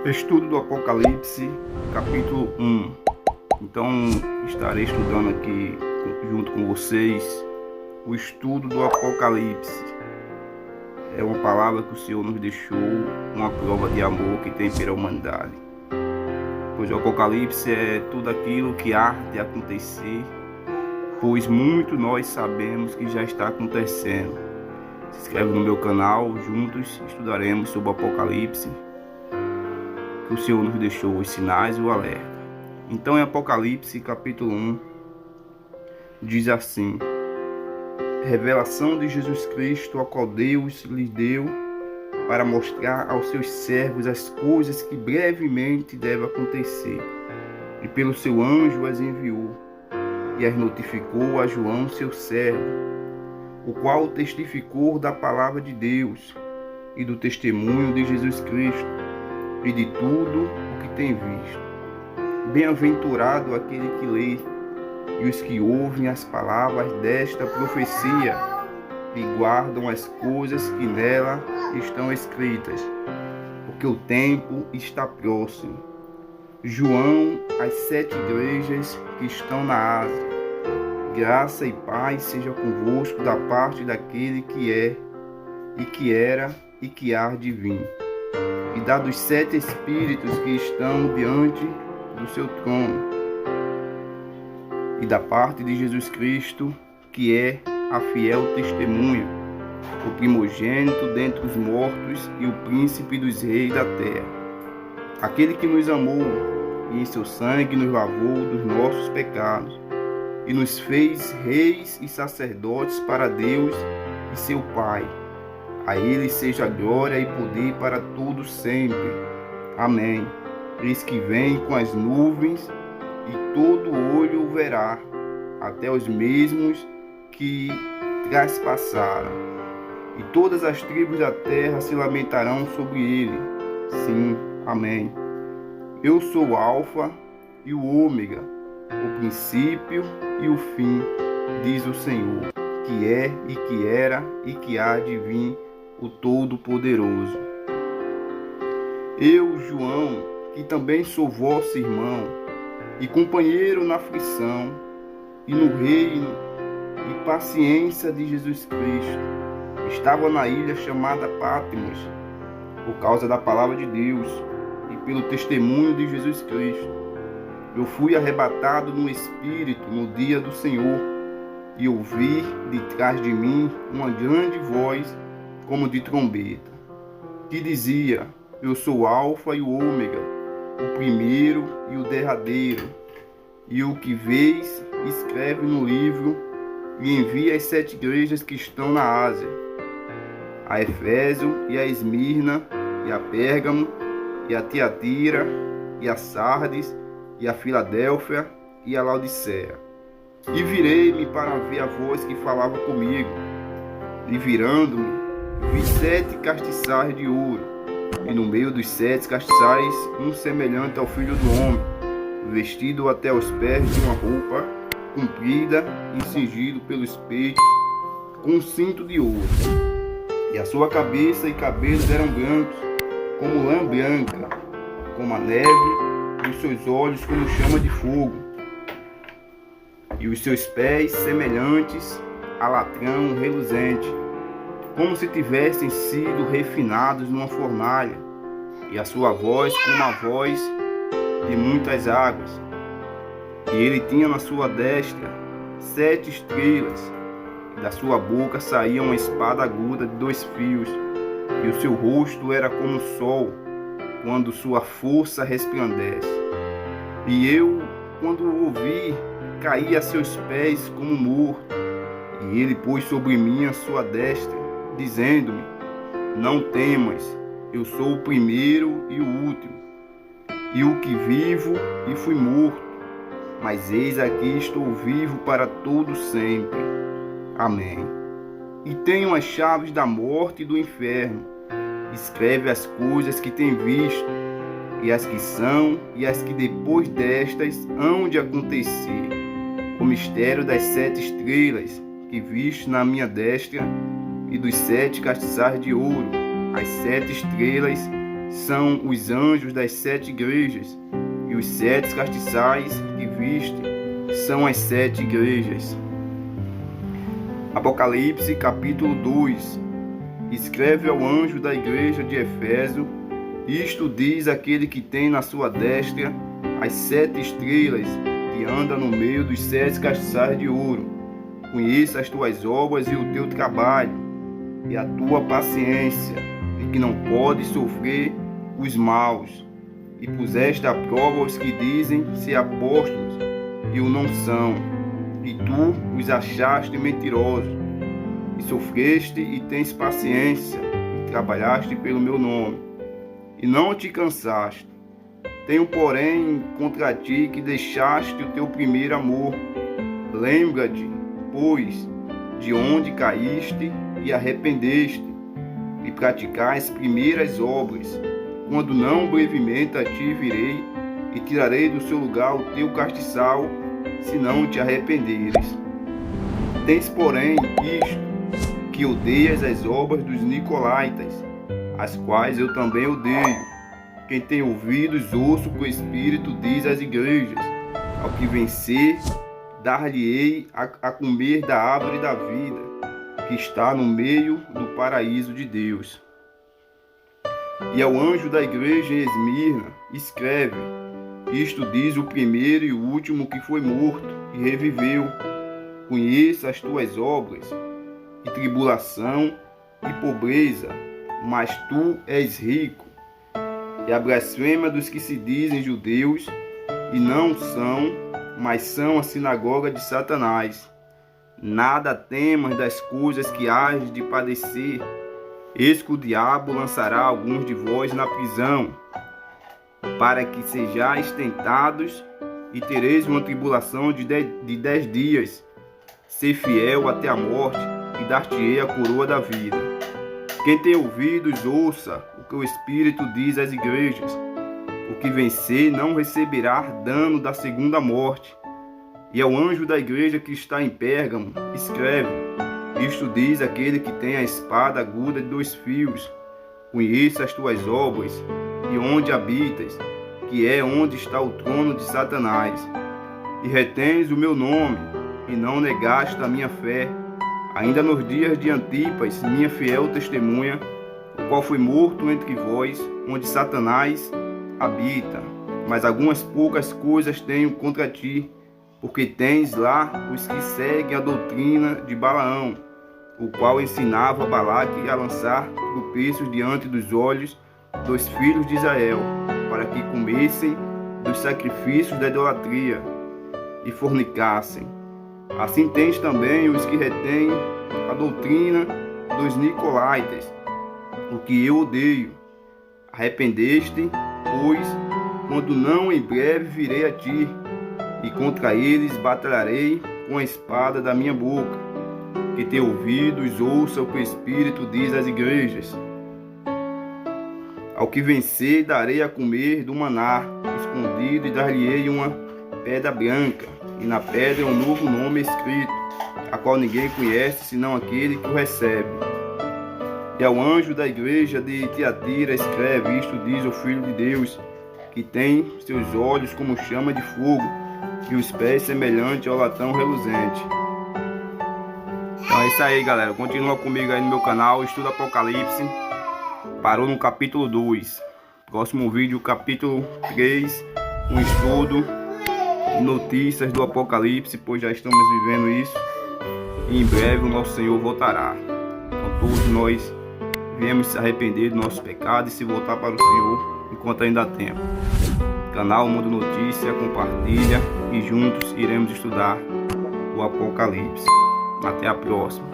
Estudo do Apocalipse, capítulo 1. Então, estarei estudando aqui junto com vocês o estudo do Apocalipse. É uma palavra que o Senhor nos deixou, uma prova de amor que tem pela humanidade. Pois o Apocalipse é tudo aquilo que há de acontecer, pois muito nós sabemos que já está acontecendo. Se inscreve no meu canal, juntos estudaremos sobre o Apocalipse, que o Senhor nos deixou os sinais e o alerta. Então, em Apocalipse, capítulo 1, diz assim: revelação de Jesus Cristo, a qual Deus lhe deu para mostrar aos seus servos as coisas que brevemente devem acontecer. E pelo seu anjo as enviou, e as notificou a João, seu servo, o qual testificou da palavra de Deus e do testemunho de Jesus Cristo e de tudo o que tem visto. Bem-aventurado aquele que lê e os que ouvem as palavras desta profecia e guardam as coisas que nela estão escritas, porque o tempo está próximo. João, às 7 igrejas que estão na Ásia, graça e paz seja convosco da parte daquele que é, e que era, e que há de vir, e da dos 7 espíritos que estão diante do seu trono, e da parte de Jesus Cristo, que é a fiel testemunha, o primogênito dentre os mortos e o príncipe dos reis da terra, aquele que nos amou e em seu sangue nos lavou dos nossos pecados e nos fez reis e sacerdotes para Deus e seu Pai. A ele seja glória e poder para todos sempre. Amém. Eis que vem com as nuvens, e todo olho o verá, até os mesmos que traspassaram. E todas as tribos da terra se lamentarão sobre ele. Sim, amém. Eu sou o Alfa e o Ômega, o princípio e o fim, diz o Senhor, que é e que era e que há de vir, o Todo-Poderoso. Eu, João, que também sou vosso irmão e companheiro na aflição e no reino e paciência de Jesus Cristo, estava na ilha chamada Patmos, por causa da palavra de Deus e pelo testemunho de Jesus Cristo. Eu fui arrebatado no Espírito no dia do Senhor, e ouvi de trás de mim uma grande voz como de trombeta, que dizia: eu sou o Alfa e o Ômega, o primeiro e o derradeiro. E o que vês, escreve no livro e envia às 7 igrejas que estão na Ásia, a Éfeso e a Esmirna e a Pérgamo e a Tiatira e a Sardes e a Filadélfia e a Laodiceia. E virei-me para ver a voz que falava comigo, e virando-me, vi 7 castiçais de ouro, e no meio dos 7 castiçais um semelhante ao Filho do Homem, vestido até os pés de uma roupa comprida e cingido pelos peitos com um cinto de ouro. E a sua cabeça e cabelos eram brancos, como lã branca, como a neve, e os seus olhos como chama de fogo, e os seus pés semelhantes a latrão reluzente, como se tivessem sido refinados numa fornalha, e a sua voz como a voz de muitas águas. E ele tinha na sua destra 7 estrelas, e da sua boca saía uma espada aguda de 2 fios, e o seu rosto era como o sol, quando sua força resplandece. E eu, quando o ouvi, caí a seus pés como morto, e ele pôs sobre mim a sua destra, dizendo-me: não temas, eu sou o primeiro e o último, e o que vivo e fui morto, mas eis aqui estou vivo para todo sempre. Amém. E tenho as chaves da morte e do inferno. Escreve as coisas que tem visto, e as que são, e as que depois destas hão de acontecer. O mistério das 7 estrelas que viste na minha destra, e dos 7 castiçais de ouro. As 7 estrelas são os anjos das 7 igrejas, e os 7 castiçais que viste são as 7 igrejas. Apocalipse capítulo 2. Escreve ao anjo da igreja de Éfeso: isto diz aquele que tem na sua destra as 7 estrelas, que anda no meio dos 7 castiçais de ouro. Conheça as tuas obras e o teu trabalho, e a tua paciência, e que não podes sofrer os maus, e puseste à prova os que dizem ser apóstolos e o não são, e tu os achaste mentirosos, e sofreste e tens paciência, e trabalhaste pelo meu nome, e não te cansaste. Tenho, porém, contra ti que deixaste o teu primeiro amor. Lembra-te, pois, de onde caíste e arrependeste, e praticai as primeiras obras. Quando não, brevemente a ti virei, e tirarei do seu lugar o teu castiçal, se não te arrependeres. Tens, porém, isto, que odeias as obras dos nicolaítas, as quais eu também odeio. Quem tem ouvidos, ouça o que o Espírito diz às igrejas. Ao que vencer, dar-lhe-ei a comer da árvore da vida, que está no meio do paraíso de Deus. E ao anjo da igreja em Esmirna, escreve: isto diz o primeiro e o último que foi morto e reviveu. Conheça as tuas obras, e tribulação e pobreza, mas tu és rico. E a blasfêmia dos que se dizem judeus e não são, mas são a sinagoga de Satanás. Nada temas das coisas que hás de padecer. Eis que o diabo lançará alguns de vós na prisão, para que sejais tentados, e tereis uma tribulação de 10 dias. Ser fiel até a morte, e dar-te-ei a coroa da vida. Quem tem ouvidos, ouça o que o Espírito diz às igrejas. O que vencer não receberá dano da segunda morte. E ao anjo da igreja que está em Pérgamo, escreve: isto diz aquele que tem a espada aguda de 2 fios. Conheça as tuas obras, e onde habitas, que é onde está o trono de Satanás. E retens o meu nome, e não negaste a minha fé, ainda nos dias de Antipas, minha fiel testemunha, o qual foi morto entre vós, onde Satanás habita. Mas algumas poucas coisas tenho contra ti, porque tens lá os que seguem a doutrina de Balaão, o qual ensinava Balaque a lançar tropeços diante dos olhos dos filhos de Israel, para que comessem dos sacrifícios da idolatria e fornicassem. Assim tens também os que retêm a doutrina dos nicolaítas, o que eu odeio. Arrependeste, pois, quando não, em breve virei a ti, e contra eles batalharei com a espada da minha boca. Que tem ouvidos, ouça o que o Espírito diz às igrejas. Ao que vencer, darei a comer do maná escondido, e dar-lhe-ei uma pedra branca, e na pedra um novo nome escrito, a qual ninguém conhece senão aquele que o recebe. E ao anjo da igreja de Tiatira escreve: isto diz o Filho de Deus, que tem seus olhos como chama de fogo, e os pés semelhante ao latão reluzente. Então é isso aí, galera. Continua comigo aí no meu canal, Estudo Apocalipse. Parou no capítulo 2. Próximo vídeo, capítulo 3, um estudo e notícias do Apocalipse, pois já estamos vivendo isso. E em breve o nosso Senhor voltará. Então todos nós viemos se arrepender dos nossos pecados e se voltar para o Senhor enquanto ainda há tempo. Canal Mundo Notícia, compartilha e juntos iremos estudar o Apocalipse. Até a próxima.